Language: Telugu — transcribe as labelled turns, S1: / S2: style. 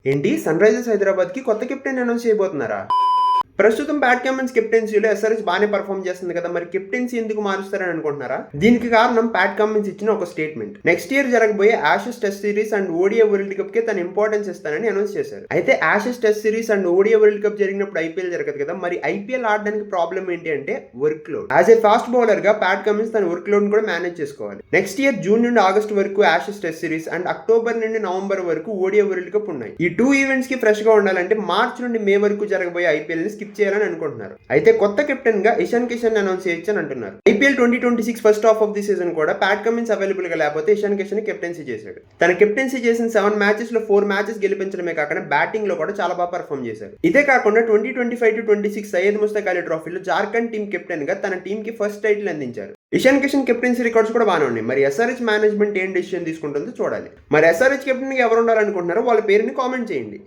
S1: ఏంటి సన్ రైజర్స్ హైదరాబాద్ కి కొత్త కెప్టెన్ అనౌన్స్ చేయబోతున్నారా? ప్రస్తుతం ప్యాట్ కమిన్స్ కెప్టెన్సీలో ఎస్ఆర్హెచ్ బాగానే పర్ఫామ్ చేస్తుంది కదా, మరి కెప్టెన్సీ ఎందుకు మారుస్తారని అనుకుంటున్నారా? దీనికి కారణం ప్యాట్ కమిన్స్ ఇచ్చిన ఒక స్టేట్మెంట్. నెక్స్ట్ ఇయర్ జరగబోయే Ashes test series and ODI world cup కి తన ఇంపార్టెన్స్ ఇస్తానని అనౌన్స్ చేశారు. అయితే Ashes test series and ODI world cup జరిగినప్పుడు ఐపీఎల్ జరగదు కదా, మరి ఐపీఎల్ ఆడడానికి ప్రాబ్లం ఏంటి అంటే work load. As a fast bowler గా ప్యాట్ కమిన్స్ తన వర్క్ లోడ్ కూడా మేనేజ్ చేసుకోవాలి. నెక్స్ట్ ఇయర్ జూన్ నుండి ఆగస్ట్ వరకు Ashes test series and October నుండి నవంబర్ వరకు ఓడిఐ వరల్డ్ కప్ ఉన్నాయి. ఈ 2 ఈవెంట్స్ కి ఫ్రెష్ గా ఉండాలంటే మార్చ్ నుండి మే వరకు జరగబోయే ఐపీఎల్ ని స్కిప్ చేయాలని అనుకుంటున్నారు. అయితే కొత్త కెప్టెన్ గా ఇషాన్ కిషన్ అనౌన్స్ చేయొచ్చని అంటున్నారు. IPL 2026 first half of the season కూడా ప్యాట్ కమిన్స్ అవైలబుల్ గా లేకపోతే ఇషాన్ కిషన్ కెప్టెన్సీ చేశాడు. తన కెప్టెన్సీ చేసిన 7 మ్యాచెస్ లో 4 మ్యాచెస్ గెలిపించడమే కాకుండా బ్యాటింగ్ లో కూడా చాలా బాగా పర్ఫామ్ చేశారు. ఇదే కాకుండా 2025-26 సయ్యద్ ముస్తక్ అలీ ట్రోఫీలో జార్ఖండ్ టీం కెప్టెన్ గా తన టీం కి ఫస్ట్ టైటిల్ అందించారు. ఇషాన్ కిషన్ కెప్టెన్సీ రికార్డ్స్ కూడా బాగానే ఉన్నాయి. మరి ఎస్ఆర్హెచ్ మేనేజ్మెంట్ ఏం డెసిషన్ తీసుకుంటుందో చూడాలి. మరి ఎస్ఆర్హెచ్ కెప్టెన్ గా ఎవరు ఉండాలనుకుంటున్నారో వాళ్ళ పేరుని కామెంట్ చేయండి.